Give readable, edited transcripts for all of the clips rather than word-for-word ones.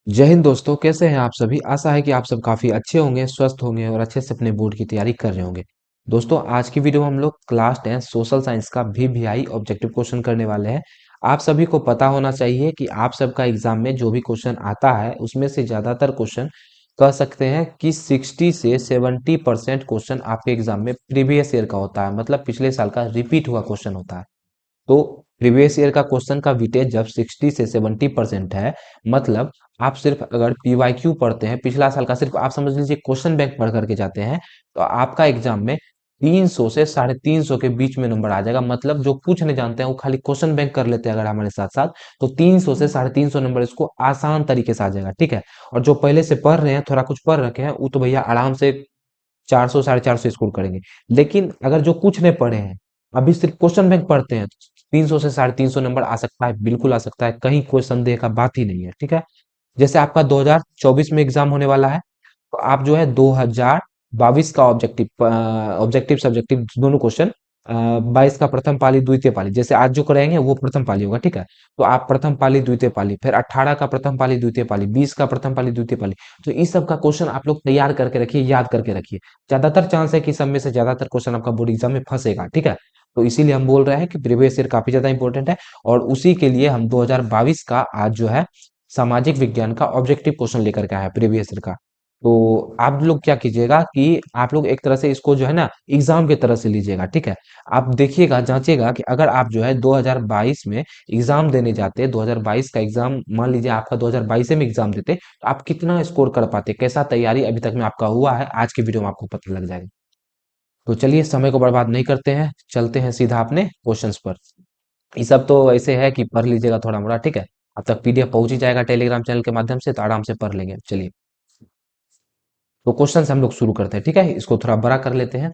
जय हिंद दोस्तों, कैसे हैं आप सभी। आशा है कि आप सब काफ़ी अच्छे होंगे, स्वस्थ होंगे और अच्छे से अपने बोर्ड की तैयारी कर रहे होंगे। दोस्तों, आज की वीडियो में हम लोग क्लास 10 सोशल साइंस का वीवीआई ऑब्जेक्टिव क्वेश्चन करने वाले हैं। आप सभी को पता होना चाहिए कि आप सबका एग्जाम में जो भी क्वेश्चन आता है उसमें से ज़्यादातर क्वेश्चन कह सकते हैं कि 60 से 70% क्वेश्चन आपके एग्जाम में प्रीवियस ईयर का होता है, मतलब पिछले साल का रिपीट हुआ क्वेश्चन होता है। तो प्रीवियस ईयर का क्वेश्चन का वेटेज जब 60 से 70% है, मतलब आप सिर्फ अगर पीवाईक्यू पढ़ते हैं पिछला साल का, सिर्फ आप समझ लीजिए क्वेश्चन बैंक पढ़ करके जाते हैं, तो आपका एग्जाम में 300 से 350 के बीच में नंबर आ जाएगा। मतलब जो कुछ नहीं जानते हैं वो खाली क्वेश्चन बैंक कर लेते हैं अगर हमारे साथ साथ, तो 300 से 350 नंबर इसको आसान तरीके से आ जाएगा। ठीक है। और जो पहले से पढ़ रहे हैं, थोड़ा कुछ पढ़ रखे हैं, वो तो भैया आराम से 400 450 स्कोर करेंगे। लेकिन अगर जो कुछ नहीं पढ़े हैं, अभी सिर्फ क्वेश्चन बैंक पढ़ते हैं, 300 से 350 नंबर आ सकता है, बिल्कुल आ सकता है, कहीं कोई संदेह का बात ही नहीं है। ठीक है। जैसे आपका 2024 में एग्जाम होने वाला है, तो आप जो है 2022 का ऑब्जेक्टिव सब्जेक्टिव दोनों क्वेश्चन, 22 का प्रथम पाली द्वितीय पाली, जैसे आज जो कराएंगे वो प्रथम पाली होगा। ठीक है। तो आप प्रथम पाली द्वितीय पाली, फिर 18 का प्रथम पाली द्वितीय पाली, 20 का प्रथम पाली द्वितीय पाली, तो इस सब का क्वेश्चन आप लोग तैयार करके रखिए, याद करके रखिए। ज्यादातर चांस है कि सब में से ज्यादातर क्वेश्चन आपका बोर्ड एग्जाम में फंसेगा। ठीक है। तो इसीलिए हम बोल रहे हैं कि प्रीवियस ईयर काफी ज्यादा इंपॉर्टेंट है, और उसी के लिए हम 2022 का आज जो है सामाजिक विज्ञान का ऑब्जेक्टिव क्वेश्चन लेकर के आया है प्रीवियस ईयर का। तो आप लोग क्या कीजिएगा कि आप लोग एक तरह से इसको जो है ना एग्जाम की तरह से लीजिएगा। ठीक है। आप देखिएगा, जांचिएगा कि अगर आप जो है 2022 में एग्जाम देने जाते, 2022 का एग्जाम मान लीजिए आपका 2022 में एग्जाम देते, तो आप कितना स्कोर कर पाते, कैसा तैयारी अभी तक में आपका हुआ है, आज के वीडियो में आपको पता लग जाएगा। तो चलिए समय को बर्बाद नहीं करते हैं, चलते हैं सीधा अपने क्वेश्चंस पर। ये सब तो ऐसे है कि पढ़ लीजिएगा थोड़ा मोड़ा। ठीक है। अब तक पीडीएफ पहुंच ही जाएगा टेलीग्राम चैनल के माध्यम से, तो आराम से पढ़ लेंगे। चलिए, तो क्वेश्चन से हम लोग शुरू करते हैं। ठीक है, इसको थोड़ा बड़ा कर लेते हैं।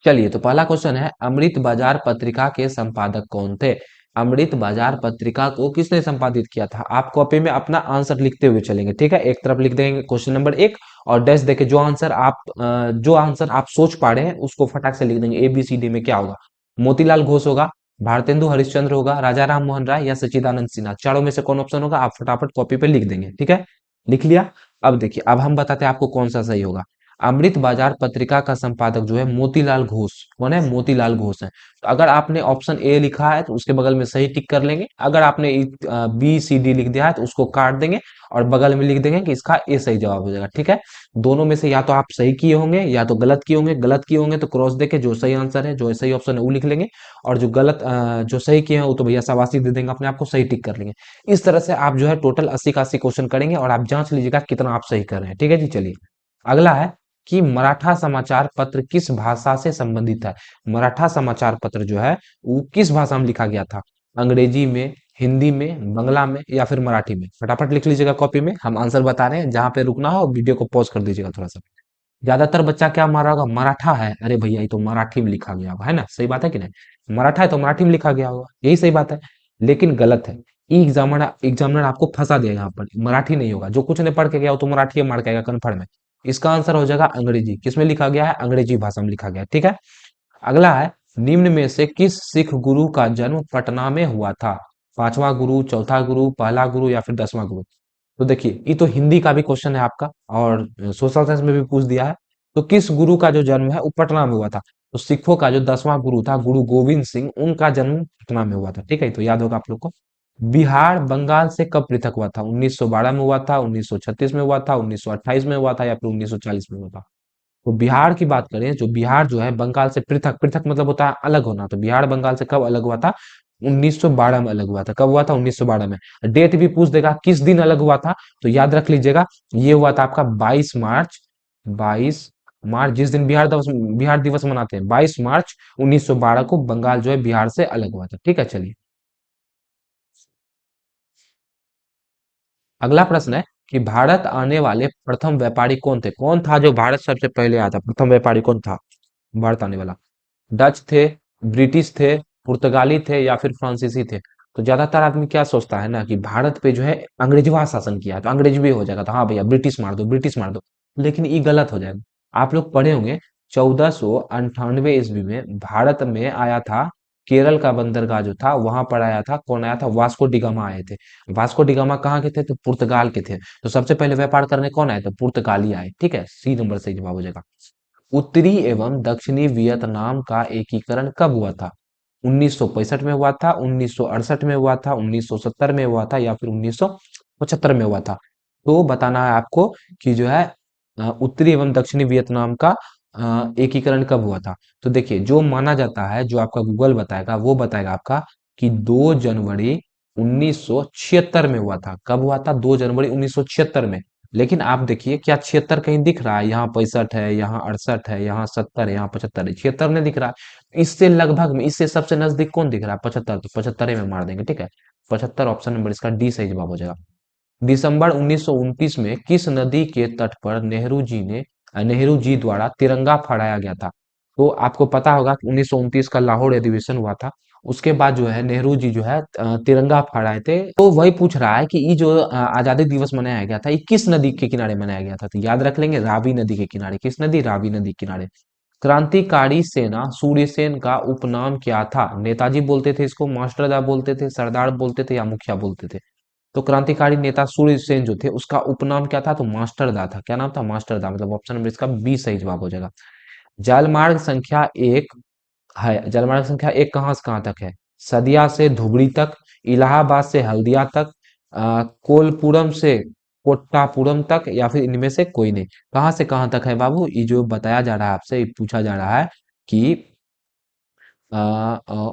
चलिए, तो पहला क्वेश्चन है, अमृत बाजार पत्रिका के संपादक कौन थे। अमृत बाजार पत्रिका को किसने संपादित किया था। आप कॉपी में अपना आंसर लिखते हुए चलेंगे। ठीक है। एक तरफ लिख देंगे क्वेश्चन नंबर एक, और डैश देके जो आंसर आप सोच पा रहे हैं उसको फटाक से लिख देंगे। ए बी सी डी में क्या होगा, मोतीलाल घोष होगा, भारतेंदु हरिश्चंद्र होगा, राजा राम मोहन राय या सच्चिदानंद सिन्हा, चारों में से कौन ऑप्शन होगा, आप फटाफट कॉपी पे लिख देंगे। ठीक है। लिख लिया। अब देखिए, अब हम बताते हैं आपको कौन सा सही होगा। अमृत बाजार पत्रिका का संपादक जो है मोतीलाल घोष। कौन है, मोतीलाल घोष है। तो अगर आपने ऑप्शन ए लिखा है तो उसके बगल में सही टिक कर लेंगे। अगर आपने बी सी डी लिख दिया है तो उसको काट देंगे, और बगल में लिख देंगे कि इसका ए सही जवाब हो जाएगा। ठीक है। दोनों में से या तो आप सही किए होंगे या तो गलत किए होंगे। गलत किए होंगे तो क्रॉस देके जो सही आंसर है, जो सही ऑप्शन है वो लिख लेंगे, और जो सही किए हैं वो तो भैया शाबाशी दे देंगे, अपने आप को सही टिक कर लेंगे। इस तरह से आप जो है टोटल 80 का 80 क्वेश्चन करेंगे, और आप जांच लीजिएगा कितना आप सही कर रहे हैं। ठीक है जी। चलिए, अगला है कि मराठा समाचार पत्र किस भाषा से संबंधित है। मराठा समाचार पत्र जो है वो किस भाषा में लिखा गया था, अंग्रेजी में, हिंदी में, बंगला में या फिर मराठी में। फटाफट लिख लीजिएगा कॉपी में, हम आंसर बता रहे हैं, जहां पे रुकना हो वीडियो को पॉज कर दीजिएगा थोड़ा सा। ज्यादातर बच्चा क्या मारा होगा, मराठा है, अरे भैया ये तो मराठी में लिखा गया होगा, है ना। सही बात है कि नहीं, मराठा है तो मराठी में लिखा गया होगा, यही सही बात है। लेकिन गलत है। एग्जामिनर एग्जामिनर आपको फंसा दिया यहाँ पर, मराठी नहीं होगा। जो कुछ नहीं पढ़ के गया वो तो मराठी में मार के आएगा कन्फर्म है। इसका आंसर हो जाएगा अंग्रेजी। किसमें लिखा गया है, अंग्रेजी भाषा में लिखा गया है। ठीक है। अगला है, निम्न में से किस सिख गुरु का जन्म पटना में हुआ था। पांचवा गुरु, चौथा गुरु, पहला गुरु या फिर 10वां गुरु। तो देखिए, ये तो हिंदी का भी क्वेश्चन है आपका, और सोशल साइंस में भी पूछ दिया है। तो किस गुरु का जो जन्म है वो पटना में हुआ था। तो सिखों का जो 10वां गुरु था, गुरु गोविंद सिंह, उनका जन्म पटना में हुआ था। ठीक है, तो याद होगा आप लोग को। बिहार बंगाल से कब पृथक हुआ था, 1912 में हुआ था, 1936 में हुआ था, 1928 में हुआ था या फिर 1940 में हुआ था। तो बिहार की बात करें, जो बिहार जो है बंगाल से पृथक, पृथक मतलब होता है अलग होना, तो बिहार बंगाल से कब अलग हुआ था, 1912 में अलग हुआ था। कब हुआ था, 1912 में। डेट भी पूछ देगा किस दिन अलग हुआ था, तो याद रख लीजिएगा, ये हुआ था आपका 22 मार्च। 22 मार्च, जिस दिन बिहार दिवस मनाते हैं, 22 मार्च 1912 को बंगाल जो है बिहार से अलग हुआ था। ठीक है। चलिए, अगला प्रश्न है कि भारत आने वाले प्रथम व्यापारी कौन थे। कौन था जो भारत सबसे पहले आया था, प्रथम व्यापारी कौन था भारत आने वाला। डच थे, ब्रिटिश थे, पुर्तगाली थे या फिर फ्रांसीसी थे। तो ज्यादातर आदमी क्या सोचता है ना कि भारत पे जो है अंग्रेजवा शासन किया है, तो अंग्रेज भी हो जाएगा, तो हाँ भैया ब्रिटिश मार दो, ब्रिटिश मार दो। लेकिन ये गलत हो जाएगा। आप लोग पढ़े होंगे 1498 ईस्वी में भारत में आया था केरल का बंदरगाह जो था वहां पर आया था, कौन आया था, वास्को डिगामा आए थे। वास्को डिगामा कहाँ के थे, तो पुर्तगाल के थे। तो सबसे पहले व्यापार करने कौन आए, तो पुर्तगाली आए। ठीक है, सी नंबर सही जवाब हो जाएगा। उत्तरी एवं दक्षिणी वियतनाम का एकीकरण कब हुआ था? 1965 में हुआ था, 1968 में हुआ था, 1970 में हुआ था, या फिर 1975 में हुआ था? तो बताना है आपको कि जो है उत्तरी एवं दक्षिणी वियतनाम का एकीकरण कब हुआ था। तो देखिए, जो माना जाता है, जो आपका गूगल बताएगा वो बताएगा आपका कि 2 जनवरी 1976 में हुआ था। कब हुआ था? 2 जनवरी 1976 में। लेकिन आप देखिए, क्या 76 कहीं दिख रहा है? यहाँ 65 है, यहाँ 68 है, यहाँ 70 है, यहाँ 75 है, 76 नहीं दिख रहा है। इससे लगभग में, इससे सबसे नजदीक कौन दिख रहा है? 75। तो 75 में मार देंगे। ठीक है, 75 ऑप्शन नंबर इसका डी सही जवाब हो जाएगा। दिसंबर 1929 में किस नदी के तट पर नेहरू जी द्वारा तिरंगा फहराया गया था? तो आपको पता होगा कि 1929 का लाहौर अधिवेशन हुआ था। उसके बाद जो है नेहरू जी जो है तिरंगा फहराए थे। तो वही पूछ रहा है कि ये जो आजादी दिवस मनाया गया था, ये किस नदी के किनारे मनाया गया था? तो याद रख लेंगे, रावी नदी के किनारे। किस नदी? रावी नदी के किनारे। क्रांतिकारी सेना सूर्यसेन का उपनाम क्या था? नेताजी बोलते थे इसको, मास्टरदा बोलते थे, सरदार बोलते थे, या मुखिया बोलते थे? तो क्रांतिकारी नेता सूर्यसेन जो थे उसका उपनाम क्या था? तो मास्टरदा था। क्या नाम था? मास्टरदा। मतलब ऑप्शन नंबर इसका बी सही जवाब हो जाएगा। जलमार्ग संख्या एक है, जलमार्ग संख्या एक कहाँ से कहाँ तक है? सदिया से धुबरी तक, इलाहाबाद से हल्दिया तक, कोलपुरम से कोट्टापुरम तक, या फिर इनमें से कोई नहीं। कहाँ से कहाँ तक है बाबू? ये जो बताया जा रहा है आपसे, ये पूछा जा रहा है कि आ, आ,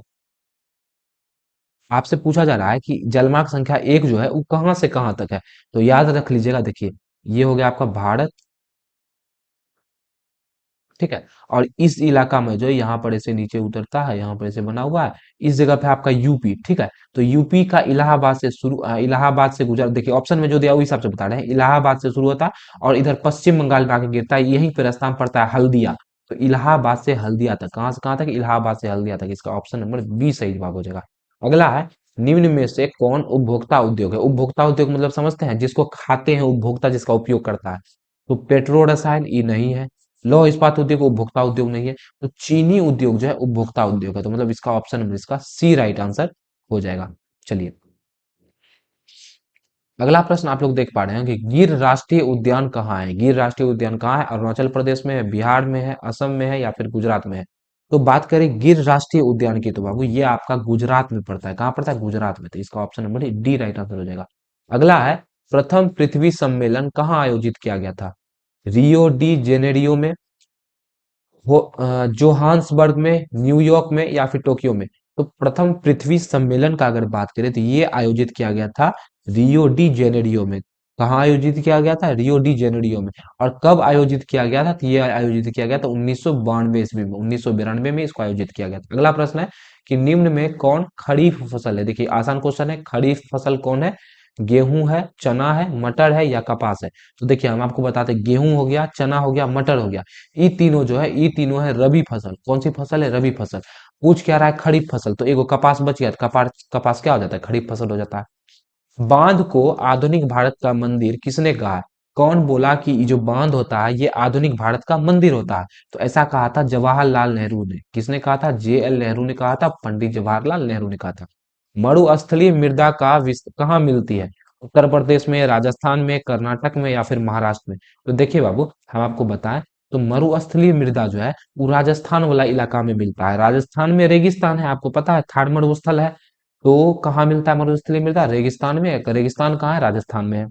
आपसे पूछा जा रहा है कि जलमार्ग संख्या एक जो है वो कहाँ से कहाँ तक है। तो याद रख लीजिएगा, देखिए, ये हो गया आपका भारत। ठीक है, और इस इलाका में जो है यहाँ पर ऐसे नीचे उतरता है, यहाँ पर ऐसे बना हुआ है, इस जगह पे आपका यूपी। ठीक है, तो यूपी का इलाहाबाद से शुरू, इलाहाबाद से गुजर, देखिए ऑप्शन में जो दिया उस हिसाब से बता रहे हैं। इलाहाबाद से शुरू होता है और इधर पश्चिम बंगाल में आके गिरता है, यहीं पे रास्ता में पड़ता है हल्दिया। तो इलाहाबाद से हल्दिया तक, कहाँ से कहाँ तक? इलाहाबाद से हल्दिया तक। इसका ऑप्शन नंबर बी सही जवाब हो जाएगा। अगला है, निम्न में से कौन उपभोक्ता उद्योग है? उपभोक्ता उद्योग मतलब समझते हैं, जिसको खाते हैं उपभोक्ता, जिसका उपयोग करता है। तो पेट्रो रसायन ये नहीं है, लौह इस्पात उद्योग उपभोक्ता उद्योग नहीं है, तो चीनी उद्योग जो है उपभोक्ता उद्योग है। तो मतलब इसका ऑप्शन नंबर इसका सी राइट आंसर हो जाएगा। चलिए, अगला प्रश्न आप लोग देख पा रहे हैं कि गिर राष्ट्रीय उद्यान कहाँ है? गिर राष्ट्रीय उद्यान कहाँ है? अरुणाचल प्रदेश में है, बिहार में है, असम में है, या फिर गुजरात में है? तो बात करें गिर राष्ट्रीय उद्यान की, तो बाबू ये आपका गुजरात में पड़ता है। कहाँ पड़ता है? गुजरात में। तो इसका option number D right answer हो जाएगा। अगला है, प्रथम पृथ्वी सम्मेलन कहाँ आयोजित किया गया था? रियो डी जेनेरियो में, जोहान्सबर्ग में, न्यूयॉर्क में, या फिर टोक्यो में? तो प्रथम पृथ्वी सम्मेलन का अगर बात करें तो ये आयोजित किया गया था रियो डी जेनेरियो में। कहाँ आयोजित किया गया था? रियो डी जेनेरियो में। और कब आयोजित किया गया था? तो ये आयोजित किया गया था 1992 ईस्वी में, 1992 में इसको आयोजित किया गया था। अगला प्रश्न है कि निम्न में कौन खरीफ फसल है? देखिए, आसान क्वेश्चन है। खरीफ फसल कौन है? गेहूं है, चना है, मटर है, या कपास है? तो देखिए, हम आपको बताते हैं, गेहूं हो गया, चना हो गया, मटर हो गया। ये तीनों जो है, ये तीनों है रबी फसल। कौन सी फसल है? रबी फसल। पूछ क्या रहा है? खरीफ फसल। तो एगो कपास बच गया, तो कपास कपास क्या हो जाता है? खरीफ फसल हो जाता है। बांध को आधुनिक भारत का मंदिर किसने कहा है? कौन बोला कि ये जो बांध होता है ये आधुनिक भारत का मंदिर होता है? तो ऐसा कहा था जवाहरलाल नेहरू ने। किसने कहा था? JL नेहरू ने कहा था, पंडित जवाहरलाल नेहरू ने कहा था। मरुस्थलीय मृदा का कहाँ मिलती है? उत्तर प्रदेश में, राजस्थान में, कर्नाटक में, या फिर महाराष्ट्र में? तो देखिए बाबू, हम आपको बताएं, तो मरुस्थलीय मृदा जो है वो राजस्थान वाला इलाका में मिलता है। राजस्थान में रेगिस्तान है, आपको पता है, थार मरुस्थल है। तो कहाँ मिलता है मरुस्थलीय मृदा? रेगिस्तान में। रेगिस्तान कहाँ है? राजस्थान में है।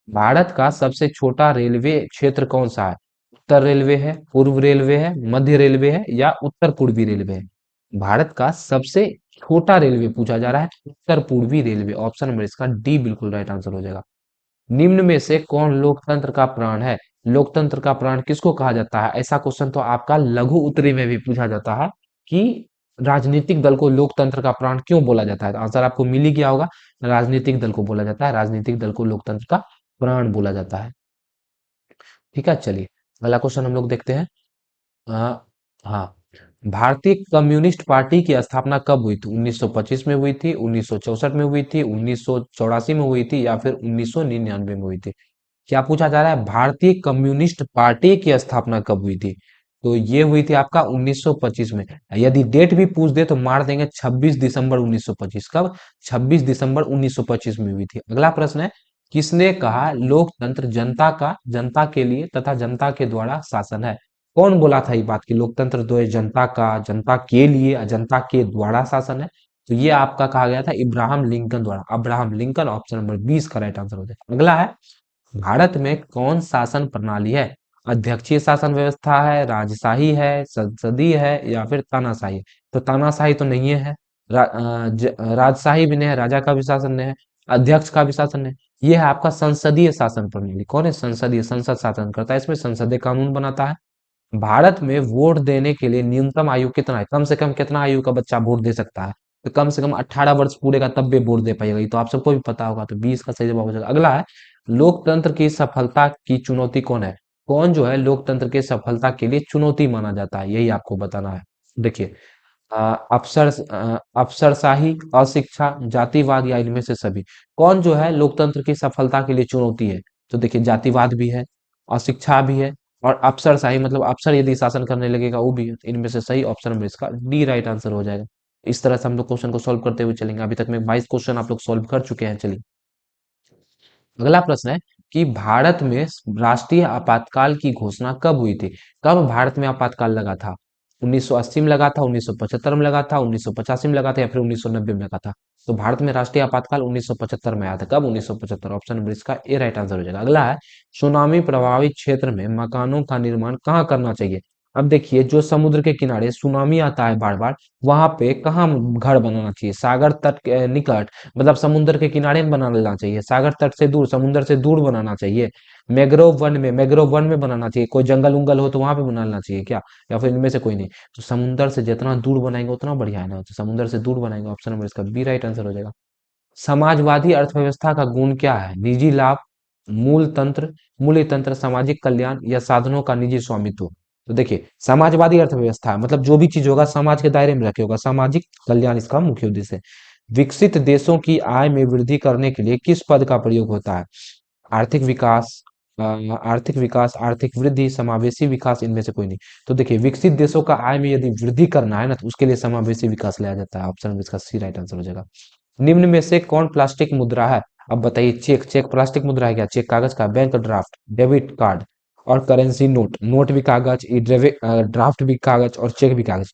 भारत का सबसे छोटा रेलवे क्षेत्र कौन सा है? उत्तर रेलवे है, पूर्व रेलवे है, मध्य रेलवे है, या उत्तर पूर्वी रेलवे है? भारत का सबसे छोटा रेलवे पूछा जा रहा है, उत्तर पूर्वी रेलवे। ऑप्शन नंबर इसका डी बिल्कुल राइट आंसर हो जाएगा। निम्न में से कौन लोकतंत्र का प्राण है? लोकतंत्र का प्राण किसको कहा जाता है? ऐसा क्वेश्चन तो आपका लघु उत्तरी में भी पूछा जाता है कि राजनीतिक दल को लोकतंत्र का प्राण क्यों बोला जाता है? तो आंसर आपको मिल ही गया होगा। राजनीतिक दल को बोला जाता है, राजनीतिक दल को लोकतंत्र का प्राण बोला जाता है। ठीक है, चलिए, अगला क्वेश्चन हम लोग देखते हैं। हाँ, हाँ, भारतीय कम्युनिस्ट पार्टी की स्थापना कब हुई थी? 1925 में हुई थी, 1964 में हुई थी, 1984 में हुई थी, या फिर 1999 में हुई थी? क्या पूछा जा रहा है? भारतीय कम्युनिस्ट पार्टी की स्थापना कब हुई थी? तो ये हुई थी आपका 1925 में। यदि डेट भी पूछ दे तो मार देंगे 26 दिसंबर 1925। कब? 26 दिसंबर 1925 में हुई थी। अगला प्रश्न है, किसने कहा लोकतंत्र जनता के लिए तथा जनता के द्वारा शासन है? कौन बोला था ये बात कि लोकतंत्र जो है जनता का, जनता के लिए, जनता के द्वारा शासन है? तो ये आपका कहा गया था इब्राहम लिंकन द्वारा। अब्राहम लिंकन, ऑप्शन नंबर 20 का राइट आंसर हो जाएगा। अगला है, भारत में कौन शासन प्रणाली है? अध्यक्षीय शासन व्यवस्था है, राजशाही है, संसदीय है, या फिर तानाशाही है? तो तानाशाही तो नहीं है, राजशाही भी नहीं है, राजा का भी शासन नहीं है, अध्यक्ष का भी शासन नहीं। ये है आपका संसदीय शासन प्रणाली। कौन है? संसदीय, संसद शासन करता है, इसमें संसदीय कानून बनाता है। भारत में वोट देने के लिए न्यूनतम आयु कितना है? कम से कम कितना आयु का बच्चा वोट दे सकता है? तो कम से कम 18 वर्ष पूरे का, तब भी वोट दे पाएगा। ये तो आप सबको भी पता होगा। तो 20 का सही जवाब हो जाएगा। अगला है, लोकतंत्र की सफलता की चुनौती कौन है? कौन जो है लोकतंत्र की सफलता के लिए चुनौती माना जाता है? यही आपको बताना है। देखिए, अफसरशाही, अशिक्षा, जातिवाद, या इनमें से सभी। कौन जो है लोकतंत्र की सफलता के लिए चुनौती है? तो देखिए, जातिवाद भी है, अशिक्षा भी है, और अफसरशाही मतलब अफसर यदि शासन करने लगेगा वो भी है। तो इनमें से सही ऑप्शन में इसका डी राइट आंसर हो जाएगा। इस तरह से हम लोग क्वेश्चन को सॉल्व करते हुए चलेंगे। अभी तक में 22 क्वेश्चन आप लोग सॉल्व कर चुके हैं। चलिए, अगला प्रश्न है कि भारत में राष्ट्रीय आपातकाल की घोषणा कब हुई थी? कब भारत में आपातकाल लगा था? 1980 में लगा था, 1975 में लगा था, 1985 में लगा था, या फिर 1990 में लगा था? तो भारत में राष्ट्रीय आपातकाल 1975 में आया था। कब? 1975। ऑप्शन नंबर इसका ए राइट आंसर हो जाएगा। अगला है, सुनामी प्रभावित क्षेत्र में मकानों का निर्माण कहाँ करना चाहिए? अब देखिए, जो समुद्र के किनारे सुनामी आता है बार बार, वहां पे कहाँ घर बनाना चाहिए? सागर तट के निकट, मतलब समुद्र के किनारे में बना लेना चाहिए, सागर तट से दूर, समुद्र से दूर बनाना चाहिए, मैंग्रोव वन में बनाना चाहिए, कोई जंगल उंगल हो तो वहां पे बनाना चाहिए क्या? या फिर इनमें से कोई नहीं? तो समुद्र से जितना दूर बनाएंगे उतना बढ़िया है ना। तो समुद्र से दूर बनाएंगे, ऑप्शन नंबर इसका बी राइट आंसर हो जाएगा। समाजवादी अर्थव्यवस्था का गुण क्या है? निजी लाभ, मूल तंत्र मूल्य तंत्र, सामाजिक कल्याण, या साधनों का निजी स्वामित्व? तो देखिए, समाजवादी अर्थव्यवस्था मतलब जो भी चीज होगा समाज के दायरे में रखे होगा, सामाजिक कल्याण इसका मुख्य उद्देश्य है। विकसित देशों की आय में वृद्धि करने के लिए किस पद का प्रयोग होता है? आर्थिक विकास, आर्थिक विकास, आर्थिक वृद्धि, समावेशी विकास, इनमें से कोई नहीं। तो देखिए, विकसित देशों का आय में यदि वृद्धि करना है ना, तो उसके लिए समावेशी विकास लिया जाता है। ऑप्शन इसका सी राइट आंसर हो जाएगा। निम्न में से कौन प्लास्टिक मुद्रा है? अब बताइए, चेक, चेक प्लास्टिक मुद्रा है क्या? चेक कागज का, बैंक ड्राफ्ट, डेबिट कार्ड, और करेंसी नोट। नोट भी कागज, ड्राफ्ट भी कागज, और चेक भी कागज।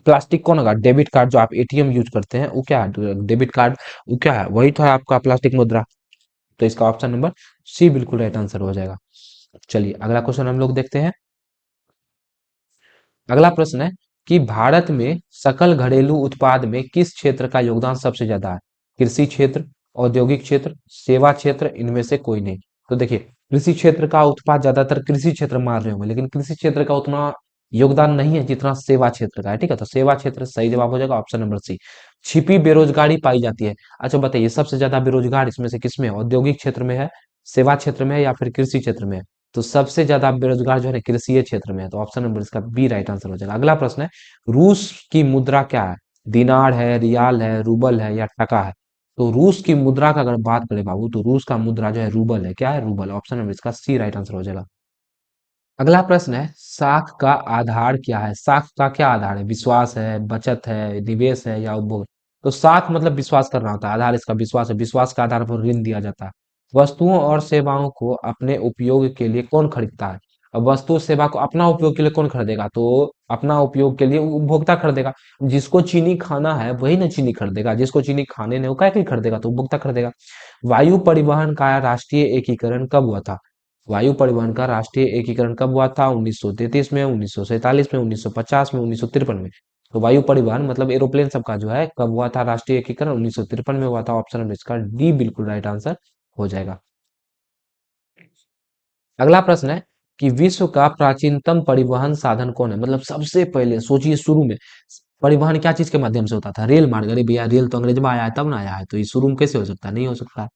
प्लास्टिक कौन होगा? डेबिट कार्ड, जो आप एटीएम यूज करते हैं वो क्या है? डेबिट कार्ड, वो क्या है? वही तो है आपका प्लास्टिक मुद्रा। तो इसका ऑप्शन नंबर सी बिल्कुल राइट आंसर हो जाएगा। चलिए, अगला क्वेश्चन हम लोग देखते हैं। अगला प्रश्न है कि भारत में सकल घरेलू उत्पाद में किस क्षेत्र का योगदान सबसे ज्यादा है? कृषि क्षेत्र, औद्योगिक क्षेत्र, सेवा क्षेत्र, इनमें से कोई नहीं। तो देखिए, कृषि क्षेत्र का उत्पाद ज्यादातर कृषि क्षेत्र मार रहे होंगे, लेकिन कृषि क्षेत्र का उतना योगदान नहीं है जितना सेवा क्षेत्र का है। ठीक है, तो सेवा क्षेत्र सही जवाब हो जाएगा, ऑप्शन नंबर सी। छिपी बेरोजगारी पाई जाती है। अच्छा बताइए, सबसे ज्यादा बेरोजगार इसमें से किसमें है? औद्योगिक क्षेत्र में है, सेवा क्षेत्र में है, या फिर कृषि क्षेत्र में है? तो सबसे ज्यादा बेरोजगार जो है ना कृषि क्षेत्र में है। तो ऑप्शन नंबर इसका बी राइट आंसर हो जाएगा। अगला प्रश्न है, रूस की मुद्रा क्या है? दिनार है, रियाल है, रूबल है, या टका है? तो रूस की मुद्रा का अगर बात करें बाबू, तो रूस का मुद्रा जो है रूबल है। क्या है? रूबल। ऑप्शन नंबर इसका सी राइट आंसर हो जाएगा। अगला प्रश्न है, साख का आधार क्या है? साख का क्या आधार है? विश्वास है, बचत है, निवेश है, या उपभोग? तो साख मतलब विश्वास करना होता है, आधार इसका विश्वास है। विश्वास के आधार पर ऋण दिया जाता है। वस्तुओं और सेवाओं को अपने उपयोग के लिए कौन खरीदता है? अब वस्तु सेवा को अपना उपयोग के लिए कौन खरीदेगा? तो अपना उपयोग के लिए उपभोक्ता खरीदेगा। जिसको चीनी खाना है वही ना चीनी खरीदेगा, जिसको चीनी खाने नहीं, वो क्या खरीदेगा? तो उपभोक्ता खरीदेगा। वायु परिवहन का राष्ट्रीय एकीकरण कब हुआ था? वायु परिवहन का राष्ट्रीय एकीकरण कब हुआ था? 1933 में, 1947 में, 1950 में, 1953 में? तो वायु परिवहन मतलब एरोप्लेन सबका जो है कब हुआ था राष्ट्रीय एकीकरण? 1953 में हुआ था। ऑप्शन नंबर इसका डी बिल्कुल राइट आंसर हो जाएगा। अगला प्रश्न है कि विश्व का प्राचीनतम परिवहन साधन कौन है? मतलब सबसे पहले सोचिए, शुरू में परिवहन क्या चीज के माध्यम से होता था? रेल मार्ग। अरे भैया, रेल तो अंग्रेज में आया है तब ना आया है, तो ये शुरू में कैसे हो सकता है? नहीं हो सकता।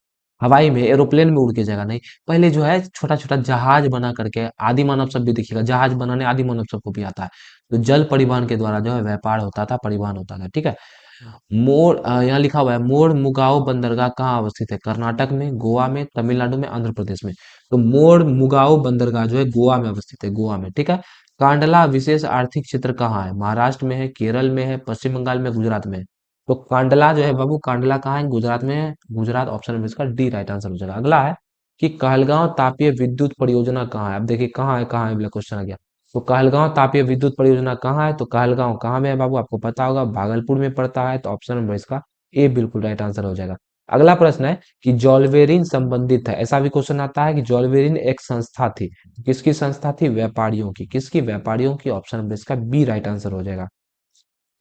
हवाई में, एरोप्लेन में उड़ के जाएगा नहीं। पहले जो है छोटा छोटा जहाज बना करके, आदि मानव सब भी देखिएगा, जहाज बनाने आदि मानव सबको भी आता है। तो जल परिवहन के द्वारा जो है व्यापार होता था, परिवहन होता था। ठीक है। यहाँ लिखा हुआ है, मोर मुगाओ बंदरगाह कहाँ अवस्थित है? कर्नाटक में, गोवा में, तमिलनाडु में, आंध्र प्रदेश में? तो मोर मुगाओ बंदरगाह जो है गोवा में अवस्थित है, गोवा में। ठीक है। कांडला विशेष आर्थिक क्षेत्र कहाँ है? महाराष्ट्र में है, केरल में है, पश्चिम बंगाल में, गुजरात में है। तो कांडला जो है बाबू, कांडला कहाँ है? गुजरात में है। गुजरात, ऑप्शन नंबर इसका डी राइट आंसर हो जाएगा। अगला है कि कहलगांव तापीय विद्युत परियोजना कहाँ है? अब देखिए कहाँ है वाला क्वेश्चन आ गया। तो कहलगांव तापीय विद्युत परियोजना कहाँ है? तो कहलगांव कहाँ में है बाबू? आपको पता होगा, भागलपुर में पड़ता है। तो ऑप्शन नंबर इसका ए बिल्कुल राइट आंसर हो जाएगा। अगला प्रश्न है कि जॉलवेरिन संबंधित है, ऐसा भी क्वेश्चन आता है कि जॉलवेरिन एक संस्था थी। किसकी संस्था थी? व्यापारियों की। किसकी? व्यापारियों की। ऑप्शन नंबर इसका बी राइट आंसर हो जाएगा।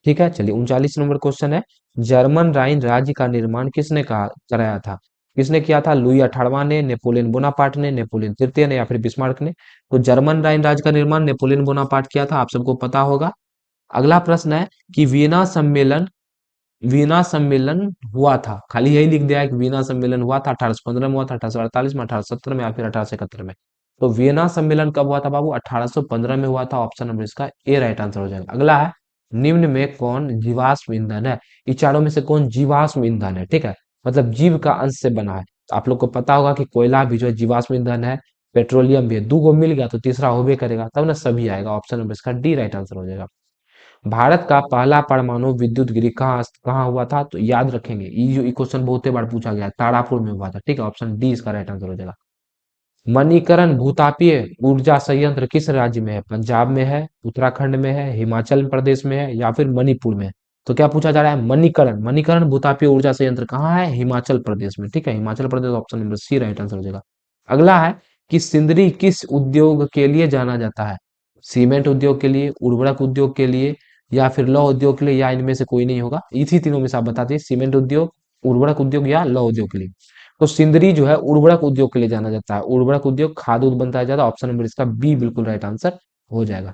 ठीक है, चलिए 39 नंबर क्वेश्चन है। जर्मन राइन राज्य का निर्माण किसने कहा कराया था? किसने किया था? लुई 18वां ने, नेपोलियन बोनापार्ट ने, नेपोलियन तृतीय ने, या फिर बिस्मार्क ने? तो जर्मन राइन राज्य का निर्माण नेपोलियन बोनापार्ट किया था, आप सबको पता होगा। अगला प्रश्न है कि वीना सम्मेलन हुआ था, खाली यही लिख दिया है कि वीना सम्मेलन हुआ था। 1815 में हुआ था, 1848 में, 1870 में, या फिर 1871 में? तो वीना सम्मेलन कब हुआ था बाबू? 1815 में हुआ था। ऑप्शन नंबर इसका ए राइट आंसर हो जाएगा। अगला है, निम्न में कौन जीवाश्म ईंधन है? इन चारों में से कौन जीवाश्म ईंधन है? ठीक है, मतलब जीव का अंश से बना है। तो आप लोग को पता होगा कि कोयला भी जो है जीवाश्म ईंधन है, पेट्रोलियम भी है। दो को मिल गया तो तीसरा होबे करेगा, तब ना सभी आएगा। ऑप्शन नंबर इसका डी राइट आंसर हो जाएगा। भारत का पहला परमाणु विद्युत गृह कहाँ कहाँ हुआ था? तो याद रखेंगे, ये क्वेश्चन बहुत बार पूछा गया है, तारापुर में हुआ था। ठीक है, ऑप्शन डी इसका राइट आंसर हो जाएगा। मणिकरण भूतापीय ऊर्जा संयंत्र किस राज्य में है? पंजाब में है, उत्तराखंड में है, हिमाचल प्रदेश में है, या फिर मणिपुर में है? तो क्या पूछा जा रहा है? मणिकरण। मणिकरण भूतापीय ऊर्जा संयंत्र कहाँ है? हिमाचल प्रदेश में। ठीक है, Himachal Pradesh, option number C right answer हो जाएगा। अगला है कि सिंदरी किस उद्योग के लिए जाना जाता है? सीमेंट उद्योग के लिए, उर्वरक उद्योग के लिए, या फिर लौह उद्योग के लिए, या इनमें से कोई नहीं होगा? इसी तीनों में से आप बता दिए, सीमेंट उद्योग, उर्वरक उद्योग या लौह उद्योग के लिए। तो सिंदरी जो है उर्वरक उद्योग के लिए जाना जाता है। उर्वरक उद्योग खाद उद बनता है ज्यादा। ऑप्शन नंबर इसका बी बिल्कुल राइट आंसर हो जाएगा।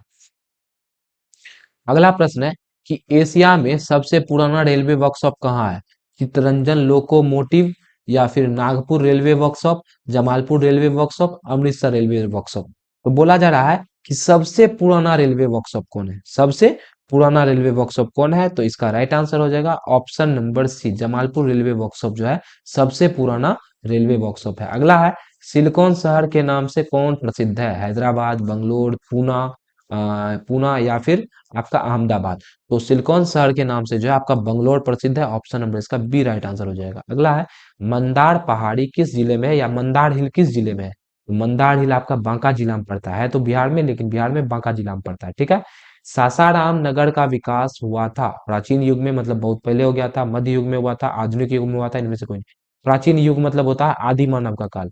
अगला प्रश्न है कि एशिया में सबसे पुराना रेलवे वर्कशॉप कहाँ है? चित्तरंजन लोकोमोटिव, या फिर Nagpur railway workshop, Jamalpur railway workshop, Amritsar railway workshop? तो बोला जा रहा है कि सबसे पुराना रेलवे वर्कशॉप कौन है? सबसे पुराना रेलवे वर्कशॉप कौन है? तो इसका राइट आंसर हो जाएगा option number C, Jamalpur railway workshop जो है सबसे पुराना रेलवे वर्कशॉप है। अगला है, सिलिकॉन शहर के नाम से कौन प्रसिद्ध है? हैदराबाद, बंगलोर, पूना, या फिर आपका अहमदाबाद? तो सिलिकॉन शहर के नाम से जो है आपका बंगलोर प्रसिद्ध है। ऑप्शन नंबर इसका बी राइट आंसर हो जाएगा। अगला है, मंदार पहाड़ी किस जिले में है, या मंदार हिल किस जिले में है? तो मंदार हिल आपका बांका जिला में पड़ता है, तो बिहार में, लेकिन बिहार में बांका जिला में पड़ता है। ठीक है, सासाराम नगर का विकास हुआ था प्राचीन युग में, मतलब बहुत पहले हो गया था, मध्य युग में हुआ था, आधुनिक युग में हुआ था, इनमें से कोई नहीं। प्राचीन युग मतलब होता है आदि मानव का काल,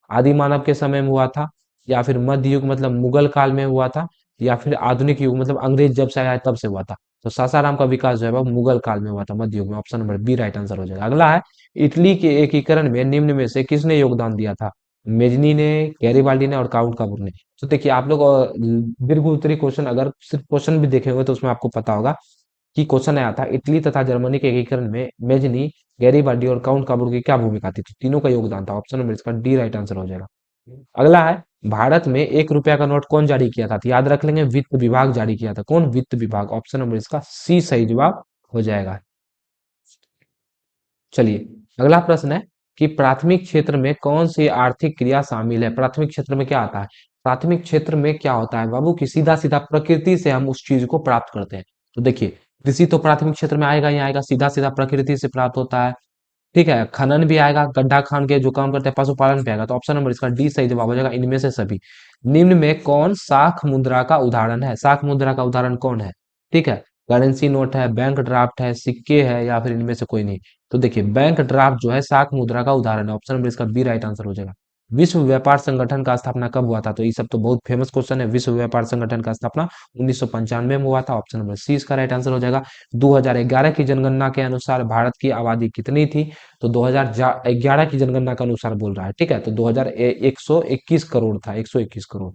आदि मानव के समय में हुआ था, या फिर मध्य युग मतलब मुगल काल में हुआ था, या फिर आधुनिक युग मतलब अंग्रेज जब से आया तब से हुआ था। तो सासाराम का विकास जो है वो मुगल काल में हुआ था, मध्य युग में। Option number B right answer हो जाएगा। अगला है, इटली के एकीकरण में निम्न में से किसने योगदान दिया था? मेजनी ने, गैरीबाल्डी ने, और काउंट काबूर ने? तो देखिए आप लोग दीर्घ उत्तरी क्वेश्चन, अगर सिर्फ क्वेश्चन भी देखे हुए तो उसमें आपको पता होगा कि क्वेश्चन आया था इटली तथा जर्मनी के एकीकरण में मेजनी, गैरीबाल्डी और काउंट काबूर की क्या भूमिका थी? तो तीनों का योगदान था। ऑप्शन नंबर इसका डी राइट आंसर हो जाएगा। अगला है, भारत में 1 रुपया का नोट कौन जारी किया था? तो याद रख लेंगे, वित्त विभाग जारी किया था। कौन? वित्त विभाग। ऑप्शन नंबर इसका सी सही जवाब हो जाएगा। चलिए अगला प्रश्न है कि प्राथमिक क्षेत्र में कौन सी आर्थिक क्रिया शामिल है? प्राथमिक क्षेत्र में क्या आता है? प्राथमिक क्षेत्र में क्या होता है बाबू कि सीधा सीधा प्रकृति से हम उस चीज को प्राप्त करते हैं। तो देखिए, कृषि तो प्राथमिक क्षेत्र में आएगा ही आएगा, सीधा सीधा प्रकृति से प्राप्त होता है। ठीक है, खनन भी आएगा, गड्ढा खान के जो काम करते हैं, पशुपालन पे आएगा। तो ऑप्शन नंबर इसका डी सही जवाब हो जाएगा, इनमें से सभी। निम्न में कौन शाख मुद्रा का उदाहरण है? शाख मुद्रा का उदाहरण कौन है? ठीक है, करेंसी नोट है, बैंक ड्राफ्ट है, सिक्के है, या फिर इनमें से कोई नहीं? तो देखिए बैंक ड्राफ्ट जो है शाख मुद्रा का उदाहरण है। ऑप्शन नंबर इसका बी राइट आंसर हो जाएगा। विश्व व्यापार संगठन का स्थापना कब हुआ था? तो ये सब तो बहुत फेमस क्वेश्चन है। विश्व व्यापार संगठन का स्थापना 1995 में हुआ था। ऑप्शन नंबर सी इसका राइट आंसर हो जाएगा। 2011 की जनगणना के अनुसार भारत की आबादी कितनी थी? तो 2011 की जनगणना के अनुसार बोल रहा है। ठीक है, तो 121 करोड़ था, 121 करोड़।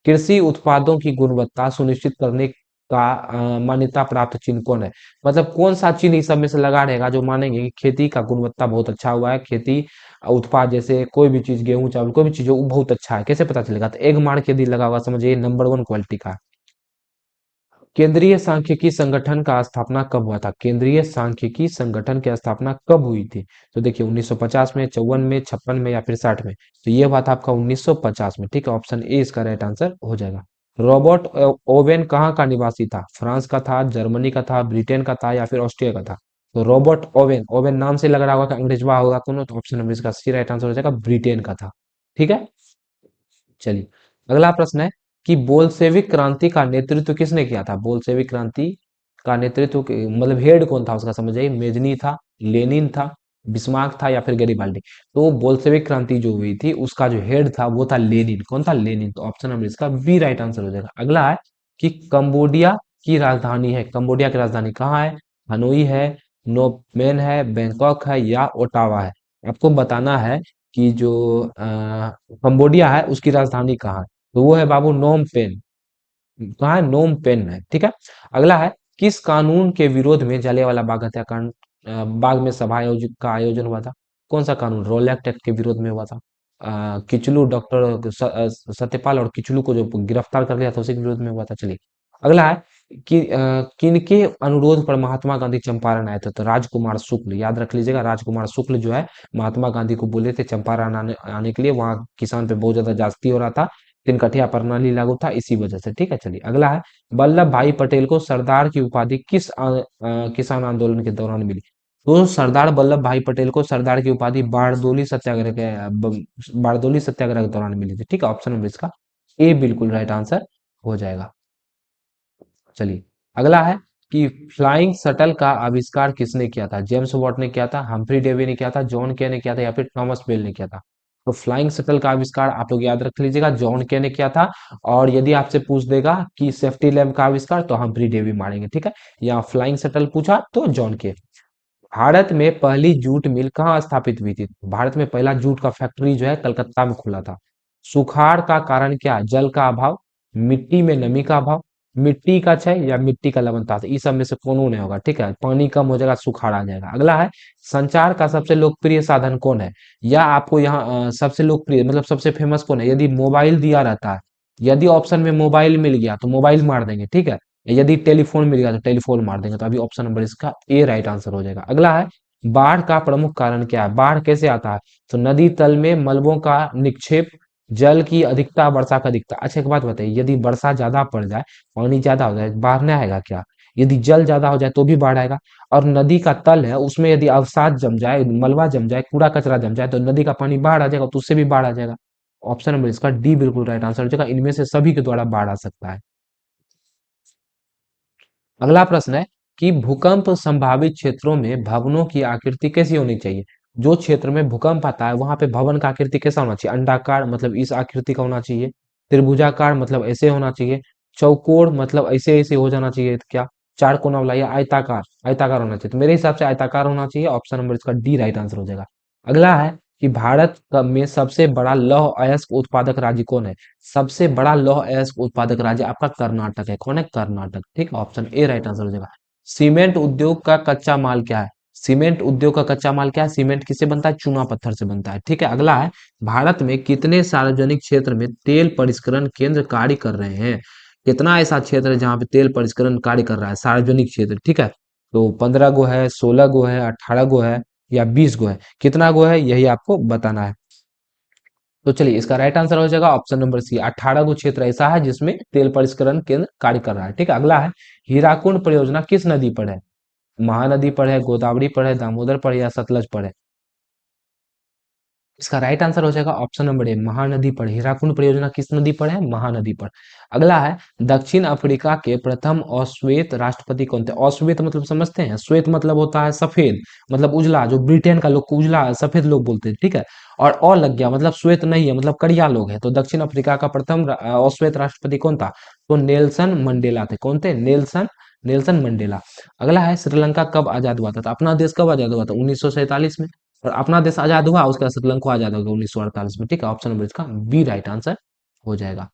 कृषि उत्पादों की गुणवत्ता सुनिश्चित करने का मान्यता प्राप्त चिन्ह कौन है? मतलब कौन सा चिन्ह इस सब में से लगा रहेगा जो मानेंगे कि खेती का गुणवत्ता बहुत अच्छा हुआ है, खेती उत्पाद जैसे कोई भी चीज, गेहूं चावल कोई भी चीज हो वो बहुत अच्छा है, कैसे पता चलेगा? तो एक मार्क यदि लगा होगा समझिए नंबर 1 क्वालिटी का। केंद्रीय सांख्यिकी संगठन का स्थापना कब हुआ था? केंद्रीय सांख्यिकी संगठन की स्थापना कब हुई थी? तो देखिए 1950 में, 54 में, 56 में, या फिर 60 में? तो ये हुआ था आपका 1950 में। ठीक है, ऑप्शन ए इसका राइट आंसर हो जाएगा। रॉबर्ट ओवेन कहाँ का निवासी था? फ्रांस का था, जर्मनी का था, ब्रिटेन का था या फिर ऑस्ट्रिया का था? तो रॉबर्ट ओवेन, ओवेन नाम से लग रहा होगा कि अंग्रेजवा होगा कौन, तो ऑप्शन नंबर इसका सी राइट आंसर हो जाएगा, ब्रिटेन का था। ठीक है, चलिए अगला प्रश्न है कि बोल्शेविक क्रांति का नेतृत्व किसने किया था? बोल्शेविक क्रांति का नेतृत्व मतलब हेड कौन था उसका, समझ जाइए, मेजनी था, लेनिन था, बिस्मार्क था या फिर गैरिबाल्डी? तो बोल्शेविक क्रांति जो हुई थी उसका जो हेड था वो था लेनिन। कौन था? लेनिन। तो ऑप्शन नंबर इसका बी राइट आंसर हो जाएगा। अगला है कि कंबोडिया की राजधानी है, कंबोडिया की राजधानी कहाँ है? हनोई है, नोमेन है, बैंकॉक है या ओटावा है? आपको बताना है कि जो कंबोडिया है उसकी राजधानी कहाँ है। तो वो है बाबू नोम पेन। कहाँ है? नोम पेन है। ठीक है, अगला है किस कानून के विरोध में जलियांवाला बाग हत्याकांड बाग में सभा आयोजित का आयोजन हुआ था? कौन सा कानून? रोलैक्ट एक्ट के विरोध में हुआ था। किचलू डॉक्टर सत्यपाल और किचलू को जो गिरफ्तार कर लिया था उसी के विरोध में हुआ था। चलिए अगला है कि किनके अनुरोध पर महात्मा गांधी चंपारण आए थे? तो राजकुमार शुक्ल, याद रख लीजिएगा, राजकुमार शुक्ल जो है महात्मा गांधी को बोले थे चंपारण आने के लिए, वहां किसान पे बहुत ज्यादा जास्ती हो रहा था, तिनकठिया प्रणाली लागू था इसी वजह से। ठीक है, चलिए अगला है वल्लभ भाई पटेल को सरदार की उपाधि किस किसान आंदोलन के दौरान मिली? तो सरदार वल्लभ भाई पटेल को सरदार की उपाधि बारदोली सत्याग्रह के दौरान मिली थी। ठीक है, ऑप्शन नंबर इसका ए बिल्कुल राइट आंसर हो जाएगा। चलिए अगला है कि फ्लाइंग शटल का आविष्कार किसने किया था? जेम्स वॉट ने किया था, हम्फ्री डेवी ने किया था, जॉन के ने किया था या फिर थॉमस बेल ने किया था? तो फ्लाइंग शटल का आविष्कार आप लोग याद रख लीजिएगा, जॉन के ने किया था। और यदि आपसे पूछ देगा कि सेफ्टी लैम्प का आविष्कार, तो हम्फ्री डेवी मारेंगे। ठीक है, या फ्लाइंग शटल पूछा तो जॉन के। भारत में पहली जूट मिल कहाँ स्थापित हुई थी? भारत में पहला जूट का फैक्ट्री जो है कलकत्ता में खुला था। सुखाड़ का कारण क्या? जल का अभाव, मिट्टी में नमी का अभाव, मिट्टी का क्षय या मिट्टी का लवणता? इस सब में से कोनो नहीं होगा। ठीक है, पानी कम हो जाएगा, सुखाड़ आ जाएगा। अगला है संचार का सबसे लोकप्रिय साधन कौन है? या आपको यहाँ सबसे लोकप्रिय मतलब सबसे फेमस कौन है? यदि मोबाइल दिया रहता है, यदि ऑप्शन में मोबाइल मिल गया तो मोबाइल मार देंगे। ठीक है, यदि टेलीफोन मिल गया तो टेलीफोन मार देंगे। तो अभी ऑप्शन नंबर इसका ए राइट आंसर हो जाएगा। अगला है बाढ़ का प्रमुख कारण क्या है? बाढ़ कैसे आता है? तो नदी तल में मलबों का निक्षेप, जल की अधिकता, वर्षा का अधिकता। अच्छा एक बात बताइए, यदि वर्षा ज्यादा पड़ जाए, पानी ज्यादा हो जाए, बाढ़ नहीं आएगा क्या? यदि जल ज्यादा हो जाए तो भी बाढ़ आएगा। और नदी का तल है उसमें यदि अवसाद जम जाए, मलबा जम जाए, कूड़ा कचरा जम जाए, तो नदी का पानी बाढ़ आ जाएगा, तो उससे भी बाढ़ आ जाएगा। ऑप्शन नंबर इसका डी बिल्कुल राइट आंसर हो जाएगा, इनमें से सभी के द्वारा बाढ़ आ सकता है। अगला प्रश्न है कि भूकंप संभावित क्षेत्रों में भवनों की आकृति कैसी होनी चाहिए? जो क्षेत्र में भूकंप आता है वहां पे भवन का आकृति कैसा होना चाहिए? अंडाकार मतलब इस आकृति का होना चाहिए, त्रिभुजाकार मतलब ऐसे होना चाहिए, चौकोर मतलब ऐसे ऐसे हो जाना चाहिए क्या, चार कोना वाला, या आयताकार? आयताकार होना चाहिए। तो मेरे हिसाब से आयताकार होना चाहिए, ऑप्शन नंबर इसका डी राइट आंसर हो जाएगा। अगला है कि में सबसे बड़ा लौह अयस्क उत्पादक राज्य कौन है? सबसे बड़ा लौह अयस्क उत्पादक राज्य आपका कर्नाटक है। कौन है? कर्नाटक। ठीक, ऑप्शन ए राइट आंसर हो जाएगा। सीमेंट उद्योग का कच्चा माल क्या है? सीमेंट उद्योग का कच्चा माल क्या है? सीमेंट किससे बनता है? चूना पत्थर से बनता है। ठीक है, अगला है भारत में कितने सार्वजनिक क्षेत्र में तेल परिष्करण केंद्र कार्य कर रहे हैं? कितना ऐसा क्षेत्र है जहां पे तेल परिष्करण कार्य कर रहा है, सार्वजनिक क्षेत्र? ठीक है, तो 15 गो है, 16 गो है, 18 गो है या 20 गो है? कितना गो है यही आपको बताना है। तो चलिए इसका राइट आंसर हो जाएगा ऑप्शन नंबर सी, 18 गो क्षेत्र ऐसा है जिसमें तेल परिष्करण केंद्र कार्य कर रहा है। ठीक है, अगला है हीराकुंड परियोजना किस नदी पर है? महानदी पर है, गोदावरी पर है, दामोदर पर है या सतलज पर है? इसका राइट आंसर हो जाएगा ऑप्शन नंबर ए, महानदी पर। हीराकुंड परियोजना किस नदी पर है? महानदी पर। अगला है दक्षिण अफ्रीका के प्रथम अश्वेत राष्ट्रपति कौन थे? अश्वेत मतलब समझते हैं? श्वेत मतलब होता है सफेद, मतलब उजला, जो ब्रिटेन का लोग को उजला सफेद लोग बोलते हैं। ठीक है, और लग गया मतलब श्वेत नहीं है, मतलब करिया लोग है। तो दक्षिण अफ्रीका का प्रथम अश्वेत राष्ट्रपति कौन था? तो नेल्सन मंडेला थे। कौन थे? Nelson Nelson Mandela. अगला है श्रीलंका कब आजाद हुआ था? तो अपना देश कब आजाद हुआ था? 1947 में। और अपना देश आजाद हुआ उसका श्रीलंका आजाद होगा 1948 में। ठीक है, ऑप्शन नंबर इसका बी राइट आंसर हो जाएगा।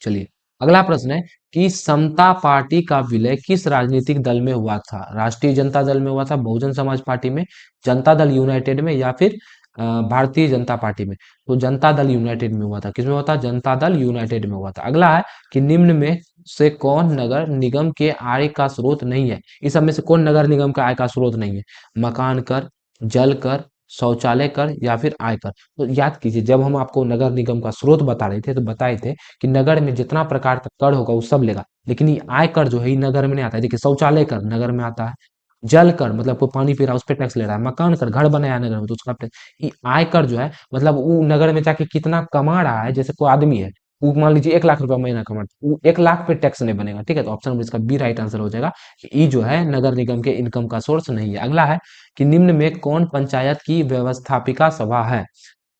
चलिए अगला प्रश्न है कि समता पार्टी का विलय किस राजनीतिक दल में हुआ था? राष्ट्रीय जनता दल में हुआ था, बहुजन समाज पार्टी में, जनता दल यूनाइटेड में या फिर भारतीय जनता पार्टी में? तो जनता दल यूनाइटेड में हुआ था। किसमें हुआ था? जनता दल यूनाइटेड में हुआ था। अगला है कि निम्न में से कौन नगर निगम के आय का स्रोत नहीं है? इस सब में से कौन नगर निगम का आय का स्रोत नहीं है? मकान कर, जल कर, शौचालय कर या फिर आयकर। तो याद कीजिए, जब हम आपको नगर निगम का स्रोत बता रहे थे तो बताए थे कि नगर में जितना प्रकार का कर होगा वो सब लेगा, लेकिन ये आयकर जो है ये नगर में नहीं आता है। देखिए, शौचालय कर नगर में आता है, जल कर मतलब कोई पानी पी रहा है उस पे टैक्स ले रहा है, मकान कर घर बनाया है नगर में तो उसका ये आयकर जो है मतलब वो नगर में जाके कितना कमा रहा है। जैसे कोई आदमी है, वो मान लीजिए 1 लाख रुपया महीना कमाता है, वो 1 लाख पे टैक्स नहीं बनेगा। ठीक है, तो ऑप्शन नंबर इसका बी राइट आंसर हो जाएगा कि ई जो है नगर निगम के इनकम का सोर्स नहीं है। अगला है कि निम्न में कौन पंचायत की व्यवस्थापिका सभा है।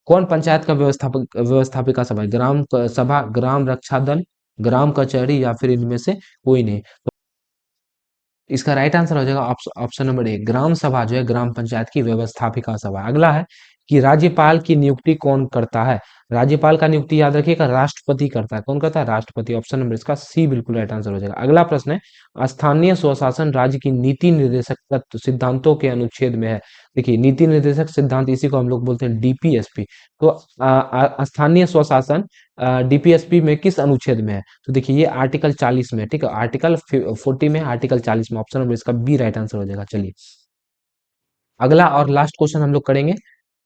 कौन पंचायत का व्यवस्थापिका सभा है? सभा, ग्राम रक्षा दल, ग्राम कचहरी या फिर इनमें से कोई नहीं। इसका राइट आंसर हो जाएगा ऑप्शन नंबर ए, ग्राम सभा जो है ग्राम पंचायत की व्यवस्थापिका सभा। अगला है कि राज्यपाल की नियुक्ति कौन करता है। राज्यपाल का नियुक्ति याद रखिएगा राष्ट्रपति करता है। कौन करता है? राष्ट्रपति। ऑप्शन नंबर इसका सी बिल्कुल राइट आंसर हो जाएगा। अगला प्रश्न है, स्थानीय स्वशासन राज्य की नीति निर्देशक तत्व सिद्धांतों के अनुच्छेद में है। देखिए, नीति निर्देशक सिद्धांत इसी को हम लोग बोलते हैं डीपीएसपी। तो स्थानीय स्वशासन डीपीएसपी में किस अनुच्छेद में है? तो देखिए, ये आर्टिकल 40 में है। ठीक है, आर्टिकल 40 में, आर्टिकल 40 में। ऑप्शन नंबर इसका बी राइट आंसर हो जाएगा। चलिए, अगला और लास्ट क्वेश्चन हम लोग करेंगे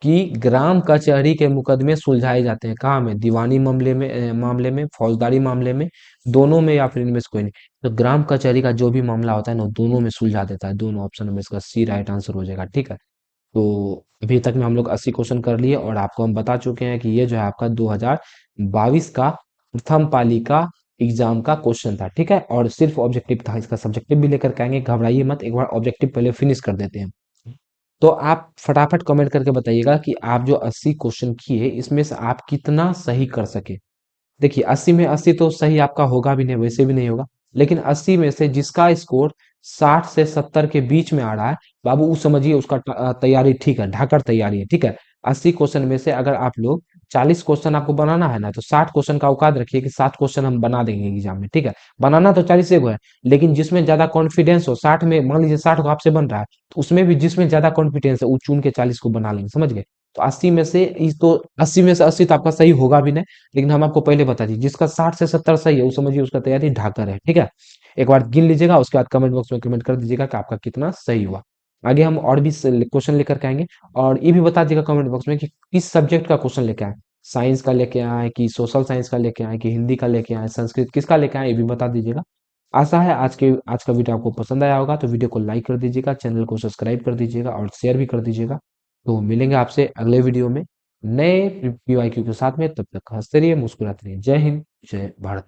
कि ग्राम कचहरी के मुकदमे सुलझाए जाते हैं कहाँ में? दीवानी मामले में, फौजदारी मामले में, दोनों में या फिर इनमें से कोई नहीं। तो ग्राम कचहरी का जो भी मामला होता है ना, दोनों में सुलझा देता है, दोनों। ऑप्शन नंबर इसका सी राइट आंसर हो जाएगा। ठीक है, तो अभी तक में हम लोग 80 क्वेश्चन कर लिए और आपको हम बता चुके हैं कि ये जो है आपका 2022 का प्रथम पाली का एग्जाम का क्वेश्चन था। ठीक है, और सिर्फ ऑब्जेक्टिव था, इसका सब्जेक्टिव भी लेकर के आएंगे, घबराइए मत। एक बार ऑब्जेक्टिव पहले फिनिश कर देते हैं। तो आप फटाफट कमेंट करके बताइएगा कि आप जो 80 क्वेश्चन किए इसमें से आप कितना सही कर सके। देखिए, 80 में 80 तो सही आपका होगा भी नहीं, वैसे भी नहीं होगा। लेकिन 80 में से जिसका स्कोर 60 से 70 के बीच में आ रहा है, बाबू वो समझिए उसका तैयारी ठीक है, ढाकर तैयारी है। ठीक है, 80 क्वेश्चन में से अगर आप लोग 40 क्वेश्चन आपको बनाना है ना, तो 60 क्वेश्चन का औकात रखिए कि 60 क्वेश्चन हम बना देंगे एग्जाम में। ठीक है, बनाना तो 40 को है, लेकिन जिसमें ज्यादा कॉन्फिडेंस हो, 60 में मान लीजिए 60 को आपसे बन रहा है, तो उसमें भी जिसमें ज्यादा कॉन्फिडेंस है वो चुन के 40 को बना लेंगे। समझ गए? तो 80 में से इस तो 80 में से 80 तो आपका सही होगा भी नहीं, लेकिन हम आपको पहले बता दी जिसका 60 से 70 सही है वो समझिए उसका तैयारी ढाकर है। ठीक है, एक बार गिन लीजिएगा, उसके बाद कमेंट बॉक्स में कमेंट कर दीजिएगा कि आपका कितना सही हुआ। आगे हम और भी क्वेश्चन लेकर के आएंगे, और ये भी बता दीजिएगा कमेंट बॉक्स में कि किस सब्जेक्ट का क्वेश्चन लेके आए। साइंस का लेके आए कि सोशल साइंस का लेके आए कि हिंदी का लेके आए, संस्कृत किसका लेके आए, ये भी बता दीजिएगा। आशा है आज का वीडियो आपको पसंद आया होगा, तो वीडियो को लाइक कर दीजिएगा, चैनल को सब्सक्राइब कर दीजिएगा और शेयर भी कर दीजिएगा। तो मिलेंगे आपसे अगले वीडियो में नए पीवाईक्यू के साथ में। तब तक हंसते रहिए, मुस्कुराते रहिए। जय हिंद, जय भारत।